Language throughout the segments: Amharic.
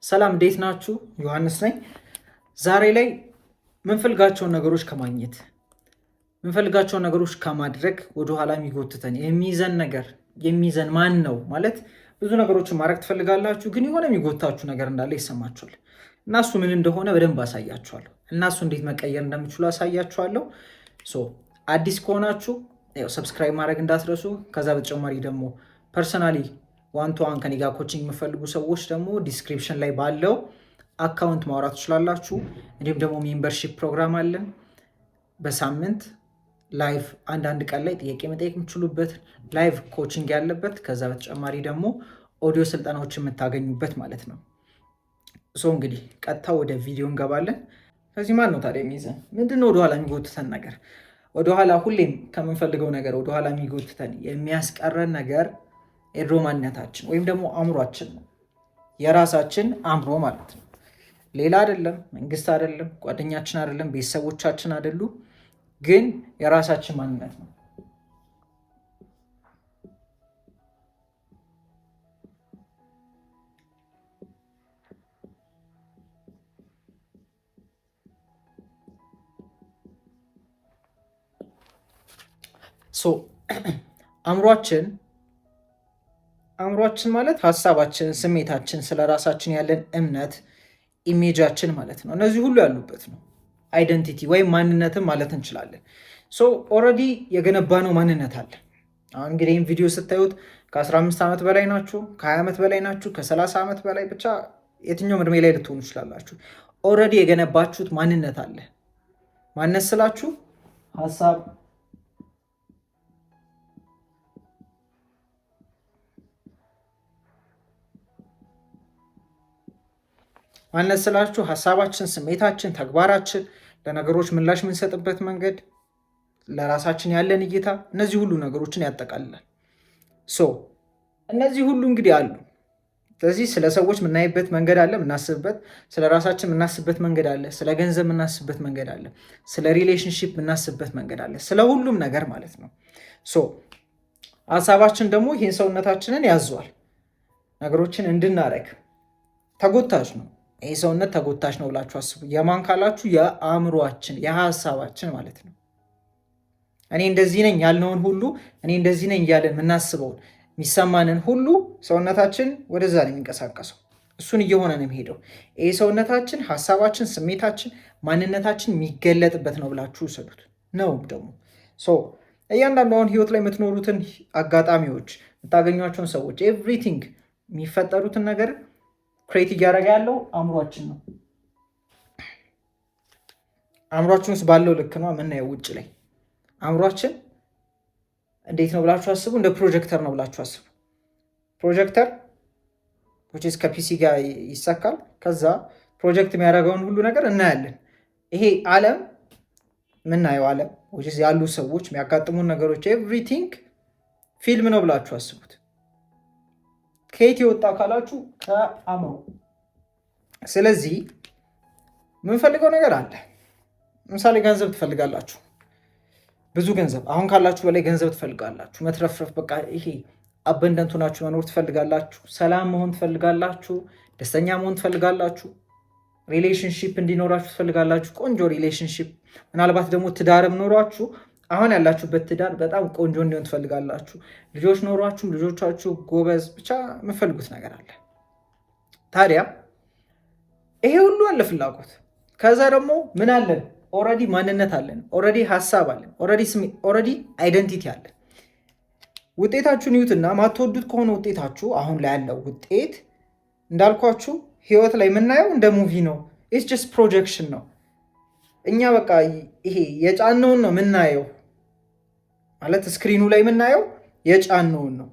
ሰላም እንዴት ናችሁ? ዮሐንስ ነኝ። ዛሬ ላይ ምንፈልጋቸውን ነገሮች ከማግኘት ምንፈልጋቸውን ነገሮች ከማድረግ ወደኋላ የሚጎትተን የሚይዘን ማን ነው ማለት ብዙ ነገሮችን ማድረግ ትፈልጋላችሁ፣ ግን የሆነ የሚጎታችሁ ነገር እንዳለ ይሰማችኋል። እና እሱ ምን እንደሆነ በደንብ አሳያችኋለሁ እና እሱ እንዴት መቀየር እንደምችሉ አሳያችኋለሁ። አዲስ ከሆናችሁ ሰብስክራይብ ማድረግ እንዳትረሱ። ከዛ በተጨማሪ ደግሞ ፐርሰናሊ ዋን ቱ ዋን ከኔ ጋር ኮቺንግ የምፈልጉ ሰዎች ደግሞ ዲስክሪፕሽን ላይ ባለው አካውንት ማውራት ትችላላችሁ። እንዲሁም ደግሞ ሜምበርሺፕ ፕሮግራም አለን። በሳምንት ላይቭ አንዳንድ ቀን ላይ ጥያቄ መጠየቅ የምችሉበት ላይቭ ኮቺንግ ያለበት፣ ከዛ በተጨማሪ ደግሞ ኦዲዮ ስልጠናዎች የምታገኙበት ማለት ነው። እንግዲህ ቀጥታ ወደ ቪዲዮ እንገባለን። ከዚህ ማን ነው ታዲያ የሚይዘን? ምንድነው ወደኋላ የሚጎትተን ነገር? ወደኋላ ሁሌም ከምንፈልገው ነገር ወደኋላ የሚጎትተን የሚያስቀረን ነገር የድሮ ማንነታችን ወይም ደግሞ አእምሯችን ነው። የራሳችን አእምሮ ማለት ነው። ሌላ አይደለም፣ መንግስት አይደለም፣ ጓደኛችን አይደለም፣ ቤተሰቦቻችን አይደሉ፣ ግን የራሳችን ማንነት ነው። አእምሯችን ማለት ሀሳባችን፣ ስሜታችን፣ ስለ ራሳችን ያለን እምነት፣ ኢሜጃችን ማለት ነው። እነዚህ ሁሉ ያሉበት ነው። አይደንቲቲ ወይም ማንነትን ማለት እንችላለን። ኦልሬዲ የገነባነው ማንነት አለ። አሁን እንግዲህ ይህም ቪዲዮ ስታዩት ከ15 ዓመት በላይ ናችሁ፣ ከ20 ዓመት በላይ ናችሁ፣ ከ30 ዓመት በላይ ብቻ የትኛውም እድሜ ላይ ልትሆኑ ይችላላችሁ። ኦልሬዲ የገነባችሁት ማንነት አለ። ማንነት ስላችሁ ሀሳብ፣ ማንነት ስላችሁ ሀሳባችን፣ ስሜታችን፣ ተግባራችን፣ ለነገሮች ምላሽ የምንሰጥበት መንገድ፣ ለራሳችን ያለን እይታ፣ እነዚህ ሁሉ ነገሮችን ያጠቃልላል። እነዚህ ሁሉ እንግዲህ አሉ። ስለዚህ ስለ ሰዎች የምናይበት መንገድ አለ፣ የምናስብበት። ስለ ራሳችን የምናስብበት መንገድ አለ። ስለ ገንዘብ የምናስብበት መንገድ አለ። ስለ ሪሌሽንሺፕ የምናስብበት መንገድ አለ። ስለ ሁሉም ነገር ማለት ነው። ሀሳባችን ደግሞ ይህን ሰውነታችንን ያዘዋል። ነገሮችን እንድናረግ ተጎታች ነው። ይህ ሰውነት ተጎታች ነው ብላችሁ አስቡ። የማን ካላችሁ የአእምሯችን፣ የሀሳባችን ማለት ነው። እኔ እንደዚህ ነኝ ያልነውን ሁሉ እኔ እንደዚህ ነኝ እያለን የምናስበውን የሚሰማንን ሁሉ ሰውነታችን ወደዛ ነው የሚንቀሳቀሰው። እሱን እየሆነ ነው የሚሄደው። ይህ ሰውነታችን፣ ሀሳባችን፣ ስሜታችን፣ ማንነታችን የሚገለጥበት ነው ብላችሁ ውሰዱት። ነው ደግሞ እያንዳንዱ አሁን ህይወት ላይ የምትኖሩትን አጋጣሚዎች፣ የምታገኟቸውን ሰዎች፣ ኤቭሪቲንግ የሚፈጠሩትን ነገር ክሬት እያደረገ ያለው አእምሯችን ነው። አእምሯችን ውስጥ ባለው ልክ ነው የምናየው ውጭ ላይ። አእምሯችን እንዴት ነው ብላችሁ አስቡ። እንደ ፕሮጀክተር ነው ብላችሁ አስቡ። ፕሮጀክተር ከፒሲ ጋር ይሰካል። ከዛ ፕሮጀክት የሚያደርገውን ሁሉ ነገር እናያለን። ይሄ ዓለም የምናየው ዓለም ያሉ ሰዎች፣ የሚያጋጥሙን ነገሮች፣ ኤቭሪቲንግ ፊልም ነው ብላችሁ አስቡት። ከየት የወጣ ካላችሁ ከአእምሮ። ስለዚህ የምንፈልገው ነገር አለ። ለምሳሌ ገንዘብ ትፈልጋላችሁ፣ ብዙ ገንዘብ፣ አሁን ካላችሁ በላይ ገንዘብ ትፈልጋላችሁ፣ መትረፍረፍ፣ በቃ ይሄ አበንደንት ሆናችሁ መኖር ትፈልጋላችሁ፣ ሰላም መሆን ትፈልጋላችሁ፣ ደስተኛ መሆን ትፈልጋላችሁ፣ ሪሌሽንሺፕ እንዲኖራችሁ ትፈልጋላችሁ፣ ቆንጆ ሪሌሽንሺፕ፣ ምናልባት ደግሞ ትዳርም ኖሯችሁ አሁን ያላችሁበት ትዳር በጣም ቆንጆ እንዲሆን ትፈልጋላችሁ። ልጆች ኖሯችሁም ልጆቻችሁ ጎበዝ፣ ብቻ የምፈልጉት ነገር አለ። ታዲያ ይሄ ሁሉ አለ ፍላጎት። ከዛ ደግሞ ምን አለን? ኦልሬዲ ማንነት አለን፣ ኦልሬዲ ሀሳብ አለን፣ ኦልሬዲ አይደንቲቲ አለን። ውጤታችሁን ይዩትና ማትወዱት ከሆነ ውጤታችሁ፣ አሁን ላይ ያለው ውጤት እንዳልኳችሁ ህይወት ላይ የምናየው እንደ ሙቪ ነው። ኢትስ ጀስት ፕሮጀክሽን ነው። እኛ በቃ ይሄ የጫነውን ነው የምናየው ማለት ስክሪኑ ላይ የምናየው የጫነውን ነው።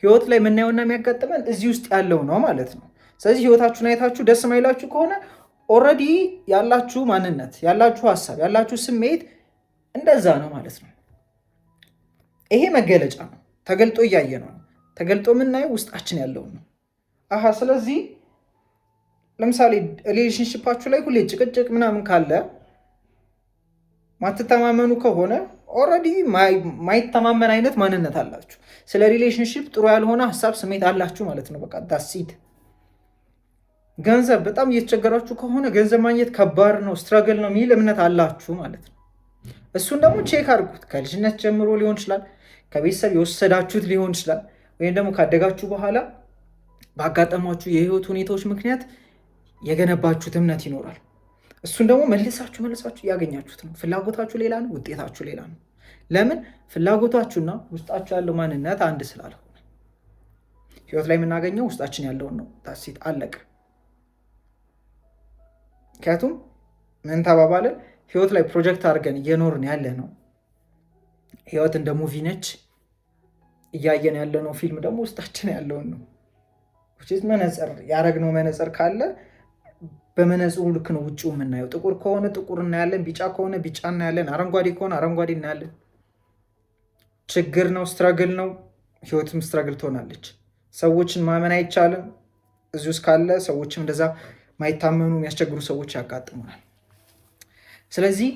ህይወት ላይ የምናየውና የሚያጋጥመን እዚህ ውስጥ ያለው ነው ማለት ነው። ስለዚህ ህይወታችሁን አይታችሁ ደስ ማይላችሁ ከሆነ ኦልሬዲ ያላችሁ ማንነት፣ ያላችሁ ሀሳብ፣ ያላችሁ ስሜት እንደዛ ነው ማለት ነው። ይሄ መገለጫ ነው። ተገልጦ እያየ ነው። ተገልጦ የምናየው ውስጣችን ያለውን ነው። ስለዚህ ለምሳሌ ሪሌሽንሺፓችሁ ላይ ሁሌ ጭቅጭቅ ምናምን ካለ፣ ማትተማመኑ ከሆነ ኦልሬዲ ማይተማመን አይነት ማንነት አላችሁ። ስለ ሪሌሽንሺፕ ጥሩ ያልሆነ ሀሳብ፣ ስሜት አላችሁ ማለት ነው። በቃ ዳሲድ ገንዘብ በጣም እየተቸገራችሁ ከሆነ ገንዘብ ማግኘት ከባድ ነው፣ ስትረግል ነው የሚል እምነት አላችሁ ማለት ነው። እሱን ደግሞ ቼክ አድርጉት። ከልጅነት ጀምሮ ሊሆን ይችላል፣ ከቤተሰብ የወሰዳችሁት ሊሆን ይችላል፣ ወይም ደግሞ ካደጋችሁ በኋላ ባጋጠሟችሁ የህይወት ሁኔታዎች ምክንያት የገነባችሁት እምነት ይኖራል። እሱን ደግሞ መልሳችሁ እያገኛችሁት ነው። ፍላጎታችሁ ሌላ ነው፣ ውጤታችሁ ሌላ ነው። ለምን? ፍላጎታችሁና ውስጣችሁ ያለው ማንነት አንድ ስላልሆነ። ህይወት ላይ የምናገኘው ውስጣችን ያለውን ነው። ታሲት አለቀ። ምክንያቱም ምን ተባባለን? ህይወት ላይ ፕሮጀክት አድርገን እየኖርን ያለ ነው። ህይወት እንደ ሙቪ ነች። እያየን ያለ ነው ፊልም ደግሞ ውስጣችን ያለውን ነው። መነጽር ያደረግነው መነጽር ካለ በመነጽሩ ልክ ነው ውጭው የምናየው። ጥቁር ከሆነ ጥቁር እናያለን፣ ቢጫ ከሆነ ቢጫ እናያለን፣ አረንጓዴ ከሆነ አረንጓዴ እናያለን። ችግር ነው፣ ስትረግል ነው። ህይወትም ስትረግል ትሆናለች። ሰዎችን ማመን አይቻልም። እዚህ ውስጥ ካለ ሰዎችም እንደዛ ማይታመኑ የሚያስቸግሩ ሰዎች ያጋጥሙናል። ስለዚህ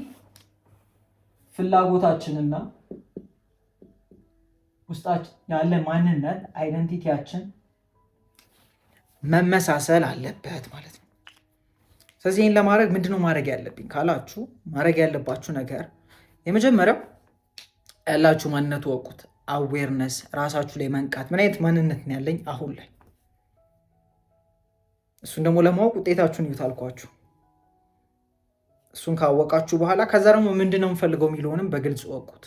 ፍላጎታችንና ውስጣችን ያለ ማንነት አይደንቲቲያችን መመሳሰል አለበት ማለት ነው። ስለዚህ ይህን ለማድረግ ምንድነው ማድረግ ያለብኝ ካላችሁ፣ ማድረግ ያለባችሁ ነገር የመጀመሪያው ያላችሁ ማንነት ወቁት። አዌርነስ፣ ራሳችሁ ላይ መንቃት። ምን አይነት ማንነት ነው ያለኝ አሁን ላይ? እሱን ደግሞ ለማወቅ ውጤታችሁን ይዩት አልኳችሁ። እሱን ካወቃችሁ በኋላ ከዛ ደግሞ ምንድነው የምፈልገው የሚለውንም በግልጽ ወቁት።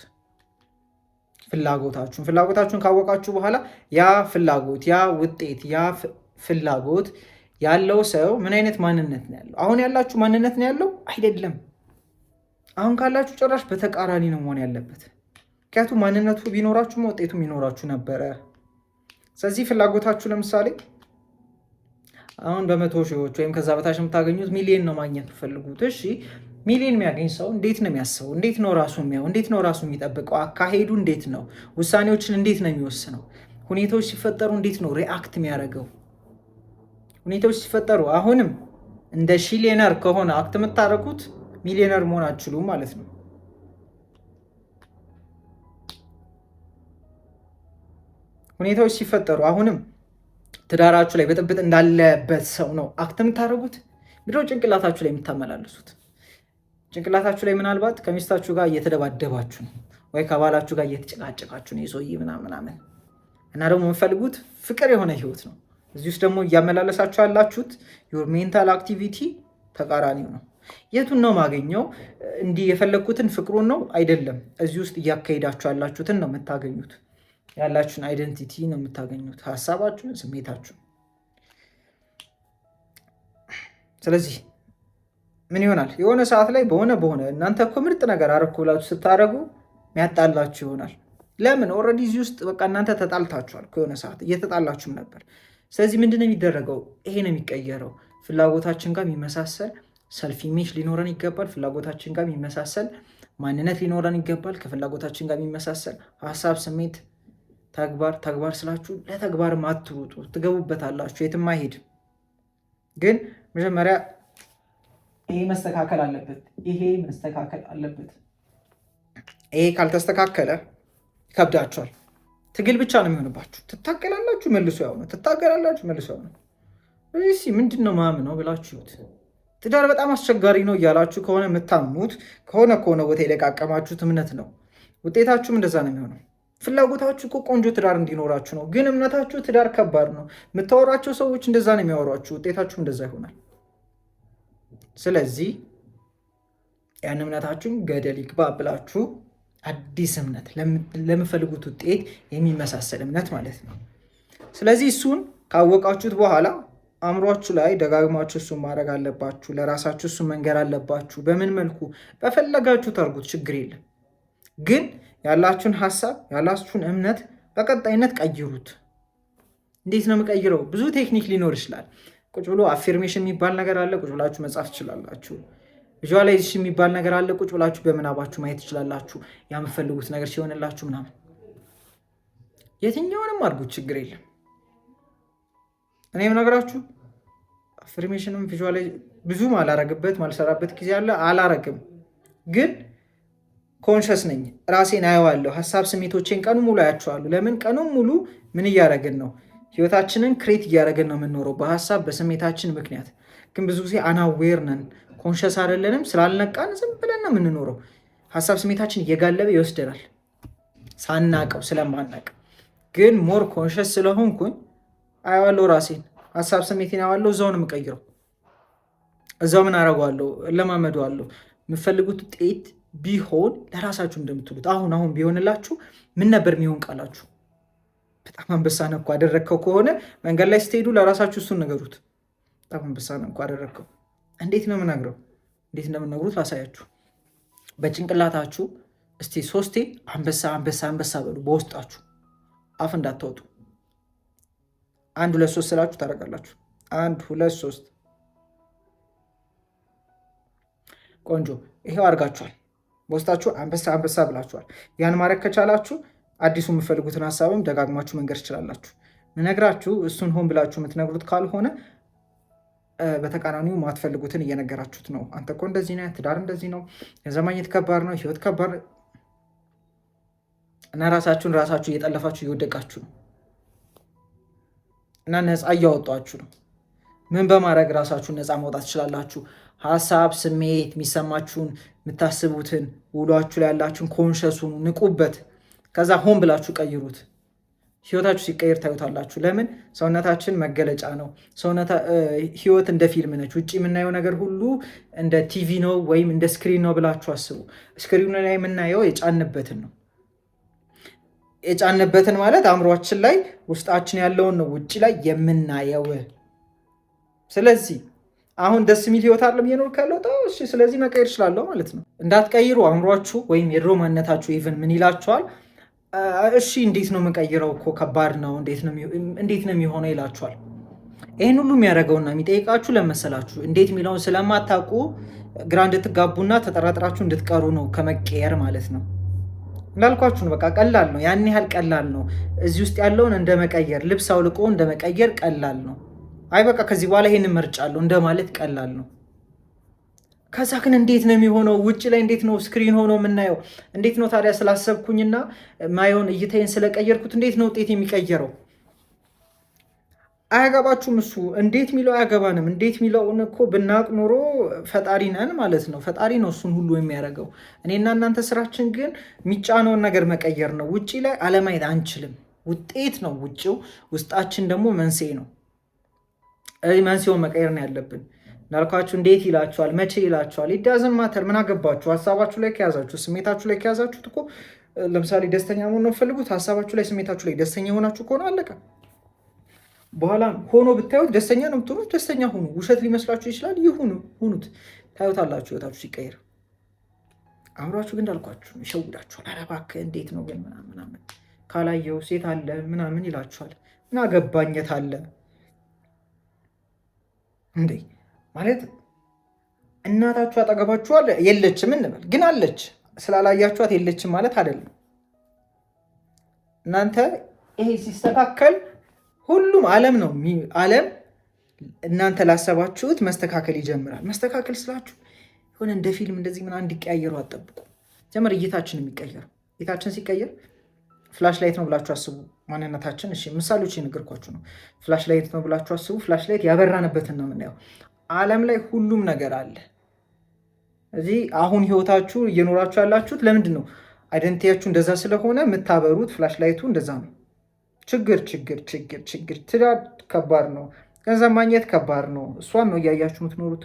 ፍላጎታችሁን ካወቃችሁ በኋላ ያ ፍላጎት፣ ያ ውጤት፣ ያ ፍላጎት ያለው ሰው ምን አይነት ማንነት ነው ያለው? አሁን ያላችሁ ማንነት ነው ያለው አይደለም። አሁን ካላችሁ ጭራሽ በተቃራኒ ነው መሆን ያለበት። ምክንያቱም ማንነቱ ቢኖራችሁ ውጤቱም ይኖራችሁ ነበረ። ስለዚህ ፍላጎታችሁ ለምሳሌ አሁን በመቶ ሺዎች ወይም ከዛ በታች የምታገኙት ሚሊዮን ነው ማግኘት ትፈልጉት። እሺ ሚሊዮን የሚያገኝ ሰው እንዴት ነው የሚያስበው? እንዴት ነው ራሱ የሚያው? እንዴት ነው ራሱ የሚጠብቀው? አካሄዱ እንዴት ነው? ውሳኔዎችን እንዴት ነው የሚወስነው? ሁኔታዎች ሲፈጠሩ እንዴት ነው ሪአክት የሚያደርገው? ሁኔታዎች ሲፈጠሩ አሁንም እንደ ሺሊየነር ከሆነ አክት የምታደርጉት ሚሊዮነር መሆን አትችሉም ማለት ነው። ሁኔታዎች ሲፈጠሩ አሁንም ትዳራችሁ ላይ ብጥብጥ እንዳለበት ሰው ነው አክት የምታደርጉት። ምድሮ ጭንቅላታችሁ ላይ የምታመላልሱት ጭንቅላታችሁ ላይ ምናልባት ከሚስታችሁ ጋር እየተደባደባችሁ ነው፣ ወይ ከባላችሁ ጋር እየተጨቃጨቃችሁ ነው የሰውዬ ምናምን እና ደግሞ የምፈልጉት ፍቅር የሆነ ህይወት ነው። እዚህ ውስጥ ደግሞ እያመላለሳችሁ ያላችሁት ዮር ሜንታል አክቲቪቲ ተቃራኒው ነው። የቱን ነው ማገኘው? እንዲህ የፈለግኩትን ፍቅሩን ነው አይደለም። እዚህ ውስጥ እያካሄዳችሁ ያላችሁትን ነው የምታገኙት። ያላችሁን አይደንቲቲ ነው የምታገኙት፣ ሀሳባችሁን፣ ስሜታችሁን። ስለዚህ ምን ይሆናል? የሆነ ሰዓት ላይ በሆነ እናንተ እኮ ምርጥ ነገር አረኩ ብላችሁ ስታደርጉ የሚያጣላችሁ ይሆናል። ለምን? ኦልሬዲ እዚህ ውስጥ በቃ እናንተ ተጣልታችኋል። ከሆነ ሰዓት እየተጣላችሁም ነበር። ስለዚህ ምንድን ነው የሚደረገው? ይሄ ነው የሚቀየረው። ፍላጎታችን ጋር የሚመሳሰል ሰልፍ ኢሜጅ ሊኖረን ይገባል። ፍላጎታችን ጋር የሚመሳሰል ማንነት ሊኖረን ይገባል። ከፍላጎታችን ጋር የሚመሳሰል ሀሳብ፣ ስሜት፣ ተግባር ስላችሁ ለተግባርም አትሩጡ፣ ትገቡበታላችሁ፣ የትም አይሄድም። ግን መጀመሪያ ይሄ መስተካከል አለበት። ይሄ ካልተስተካከለ ይከብዳችኋል። ትግል ብቻ ነው የሚሆንባችሁ። ትታገላላችሁ፣ መልሶ ያው ነው። ትታገላላችሁ፣ መልሶ ያው ነው። እሺ ምንድን ነው ማምነው ብላችሁት ትዳር በጣም አስቸጋሪ ነው እያላችሁ ከሆነ የምታምኑት ከሆነ ቦታ የለቃቀማችሁት እምነት ነው። ውጤታችሁም እንደዛ ነው የሚሆነው። ፍላጎታችሁ እኮ ቆንጆ ትዳር እንዲኖራችሁ ነው። ግን እምነታችሁ ትዳር ከባድ ነው። የምታወሯቸው ሰዎች እንደዛ ነው የሚያወሯችሁ። ውጤታችሁም እንደዛ ይሆናል። ስለዚህ ያን እምነታችሁን ገደል ይግባ ብላችሁ አዲስ እምነት ለምፈልጉት ውጤት የሚመሳሰል እምነት ማለት ነው። ስለዚህ እሱን ካወቃችሁት በኋላ አእምሯችሁ ላይ ደጋግማችሁ እሱን ማድረግ አለባችሁ። ለራሳችሁ እሱን መንገር አለባችሁ። በምን መልኩ በፈለጋችሁ ታርጉት፣ ችግር የለም። ግን ያላችሁን ሀሳብ ያላችሁን እምነት በቀጣይነት ቀይሩት። እንዴት ነው የምቀይረው? ብዙ ቴክኒክ ሊኖር ይችላል። ቁጭ ብሎ አፌርሜሽን የሚባል ነገር አለ። ቁጭ ብላችሁ መጻፍ ትችላላችሁ። ቪዥዋላይዜሽን የሚባል ነገር አለ። ቁጭ ብላችሁ በምናባችሁ ማየት ትችላላችሁ። የምትፈልጉት ነገር ሲሆንላችሁ ምናምን የትኛውንም አድርጉት፣ ችግር የለም። እኔም ነገራችሁ አፌርሜሽንም ቪዥዋላይዝ ብዙም አላረግበት ማልሰራበት ጊዜ አለ። አላረግም፣ ግን ኮንሸስ ነኝ። ራሴን አየዋለሁ። ሀሳብ ስሜቶቼን ቀኑ ሙሉ አያቸዋለሁ። ለምን? ቀኑ ሙሉ ምን እያደረግን ነው? ህይወታችንን ክሬት እያደረግን ነው የምንኖረው በሀሳብ በስሜታችን ምክንያት። ግን ብዙ ጊዜ አናዌር ነን፣ ኮንሸስ አይደለንም። ስላልነቃን ዝም ብለን ነው የምንኖረው። ሀሳብ ስሜታችን እየጋለበ ይወስደናል ሳናቀው ስለማናቅ። ግን ሞር ኮንሸስ ስለሆንኩኝ አየዋለሁ ራሴን፣ ሀሳብ ስሜቴን አየዋለሁ። እዛው ነው የምቀይረው። እዛው ምን አደርገዋለሁ? እለማመደዋለሁ። የምፈልጉት ውጤት ቢሆን ለራሳችሁ እንደምትሉት አሁን ቢሆንላችሁ ምን ነበር የሚሆን ቃላችሁ? በጣም አንበሳ ነህ እኮ አደረግከው ከሆነ መንገድ ላይ ስትሄዱ ለራሳችሁ እሱን ነገሩት። በጣም አንበሳ ነህ እኮ አደረግከው። እንዴት ነው የምነግረው? እንዴት እንደምነግሩት ላሳያችሁ። በጭንቅላታችሁ እስቲ 3 አንበሳ አንበሳ አንበሳ በሉ በውስጣችሁ፣ አፍ እንዳታወጡ። 1 2 3 ስላችሁ ታደርጋላችሁ። 1 2 3 ቆንጆ። ይሄው አድርጋችኋል። በውስጣችሁ አንበሳ አንበሳ ብላችኋል። ያን ማድረግ ከቻላችሁ አዲሱ የምፈልጉትን ሀሳብም ደጋግማችሁ መንገር ትችላላችሁ። ምነግራችሁ እሱን ሆን ብላችሁ የምትነግሩት ካልሆነ በተቃራኒው ማትፈልጉትን እየነገራችሁት ነው። አንተ እኮ እንደዚህ ነህ፣ ትዳር እንደዚህ ነው፣ ገንዘብ ማግኘት ከባድ ነው፣ ህይወት ከባድ እና ራሳችሁ እየጠለፋችሁ እየወደቃችሁ ነው እና ነፃ እያወጧችሁ ነው። ምን በማድረግ ራሳችሁን ነፃ ማውጣት ትችላላችሁ? ሀሳብ፣ ስሜት፣ የሚሰማችሁን፣ የምታስቡትን፣ ውሏችሁ ላይ ያላችሁን ኮንሸሱን ንቁበት። ከዛ ሆን ብላችሁ ቀይሩት። ህይወታችሁ ሲቀየር ታዩታላችሁ። ለምን? ሰውነታችን መገለጫ ነው። ህይወት እንደ ፊልም ነች። ውጭ የምናየው ነገር ሁሉ እንደ ቲቪ ነው ወይም እንደ ስክሪን ነው ብላችሁ አስቡ። ስክሪኑ ላይ የምናየው የጫንበትን ነው። የጫንበትን ማለት አእምሯችን ላይ ውስጣችን ያለውን ነው ውጭ ላይ የምናየው። ስለዚህ አሁን ደስ የሚል ህይወት አይደለም እየኖርኩ ያለሁት። እሺ፣ ስለዚህ መቀየር እችላለሁ ማለት ነው። እንዳትቀይሩ አእምሯችሁ ወይም የድሮ ማንነታችሁ ኢቭን ምን ይላችኋል? እሺ እንዴት ነው የምቀይረው? እኮ ከባድ ነው፣ እንዴት ነው የሚሆነው ይላችኋል። ይህን ሁሉ የሚያደርገውና የሚጠይቃችሁ ለመሰላችሁ እንዴት የሚለውን ስለማታውቁ ግራ እንድትጋቡና ተጠራጥራችሁ እንድትቀሩ ነው። ከመቀየር ማለት ነው። እንዳልኳችሁ ነው። በቃ ቀላል ነው። ያን ያህል ቀላል ነው። እዚህ ውስጥ ያለውን እንደ መቀየር፣ ልብስ አውልቆ እንደ መቀየር ቀላል ነው። አይ በቃ ከዚህ በኋላ ይሄንን መርጫለሁ እንደማለት ቀላል ነው። ከዛ ግን እንዴት ነው የሚሆነው? ውጭ ላይ እንዴት ነው ስክሪን ሆኖ የምናየው? እንዴት ነው ታዲያ ስላሰብኩኝና ማየውን እይታዬን ስለቀየርኩት እንዴት ነው ውጤት የሚቀየረው? አያገባችሁም። እሱ እንዴት የሚለው አያገባንም። እንዴት የሚለውን እኮ ብናቅ ኖሮ ፈጣሪ ነን ማለት ነው። ፈጣሪ ነው እሱን ሁሉ የሚያደርገው። እኔና እናንተ ስራችን ግን የሚጫነውን ነገር መቀየር ነው። ውጭ ላይ አለማየት አንችልም። ውጤት ነው ውጭው፣ ውስጣችን ደግሞ መንስኤ ነው። መንስኤውን መቀየር ነው ያለብን። እንዳልኳችሁ እንዴት ይላችኋል፣ መቼ ይላችኋል፣ ኢዳዝን ማተር። ምን አገባችሁ? ሀሳባችሁ ላይ ከያዛችሁ፣ ስሜታችሁ ላይ ከያዛችሁት እኮ ለምሳሌ ደስተኛ መሆን ነው ፈልጉት። ሀሳባችሁ ላይ ስሜታችሁ ላይ ደስተኛ የሆናችሁ ከሆነ አለቀ። በኋላ ሆኖ ብታዩት ደስተኛ ነው የምትሆኑት። ደስተኛ ሁኑ። ውሸት ሊመስላችሁ ይችላል። ሁኑት፣ ታዩታላችሁ ህይወታችሁ ሲቀየር። አእምሯችሁ ግን እንዳልኳችሁ ይሸውዳችኋል። ኧረ እባክህ እንዴት ነው ግን ምናምን ካላየው ሴት አለ ምናምን ይላችኋል። ምን አገባኘት አለ እንዴ ማለት እናታችሁ አጠገባችኋል የለችም እንበል፣ ግን አለች። ስላላያችኋት የለችም ማለት አይደለም። እናንተ ይሄ ሲስተካከል ሁሉም ዓለም ነው ዓለም እናንተ ላሰባችሁት መስተካከል ይጀምራል። መስተካከል ስላችሁ የሆነ እንደ ፊልም እንደዚህ ምናምን እንዲቀያየሩ አጠብቁ። ጀመር እይታችን የሚቀየረው እይታችን ሲቀየር ፍላሽ ላይት ነው ብላችሁ አስቡ። ማንነታችን እሺ፣ ምሳሌዎች የነገርኳችሁ ነው። ፍላሽ ላይት ነው ብላችሁ አስቡ። ፍላሽ ላይት ያበራንበትን ነው የምናየው። ዓለም ላይ ሁሉም ነገር አለ። እዚህ አሁን ህይወታችሁ እየኖራችሁ ያላችሁት ለምንድን ነው? አይደንቲቲያችሁ እንደዛ ስለሆነ የምታበሩት ፍላሽ ላይቱ እንደዛ ነው። ችግር ትዳር ከባድ ነው። ገንዘብ ማግኘት ከባድ ነው። እሷን ነው እያያችሁ የምትኖሩት።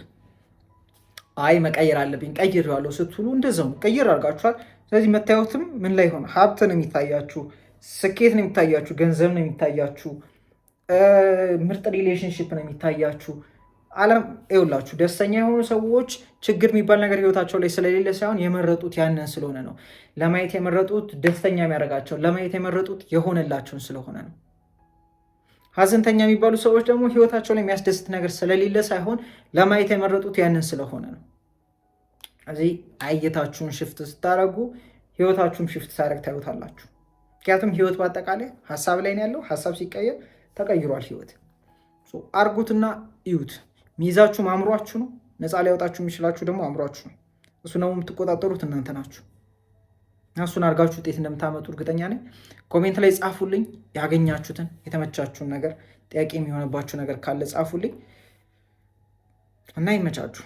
አይ መቀየር አለብኝ ቀይሬዋለሁ ስትሉ እንደዛው ነው። ቀይር አድርጋችኋል። ስለዚህ መታየትም ምን ላይ ሆነ? ሀብት ነው የሚታያችሁ፣ ስኬት ነው የሚታያችሁ፣ ገንዘብ ነው የሚታያችሁ፣ ምርጥ ሪሌሽንሽፕ ነው የሚታያችሁ። ዓለም ይኸውላችሁ፣ ደስተኛ የሆኑ ሰዎች ችግር የሚባል ነገር ህይወታቸው ላይ ስለሌለ ሳይሆን የመረጡት ያንን ስለሆነ ነው። ለማየት የመረጡት ደስተኛ የሚያደርጋቸው፣ ለማየት የመረጡት የሆነላቸውን ስለሆነ ነው። ሀዘንተኛ የሚባሉ ሰዎች ደግሞ ህይወታቸው ላይ የሚያስደስት ነገር ስለሌለ ሳይሆን ለማየት የመረጡት ያንን ስለሆነ ነው። እዚህ እይታችሁን ሽፍት ስታደርጉ ህይወታችሁን ሽፍት ሳደርግ ታዩታላችሁ። ምክንያቱም ህይወት በአጠቃላይ ሀሳብ ላይ ነው ያለው። ሀሳብ ሲቀየር ተቀይሯል ህይወት። አርጉትና እዩት። ሚይዛችሁ አእምሯችሁ ነው። ነፃ ሊያወጣችሁ የሚችላችሁ ደግሞ አእምሯችሁ ነው። እሱ ደግሞ የምትቆጣጠሩት እናንተ ናችሁ። እሱን አድርጋችሁ ውጤት እንደምታመጡ እርግጠኛ ነኝ። ኮሜንት ላይ ጻፉልኝ፣ ያገኛችሁትን የተመቻችሁን ነገር፣ ጥያቄ የሚሆንባችሁ ነገር ካለ ጻፉልኝ እና ይመቻችሁ።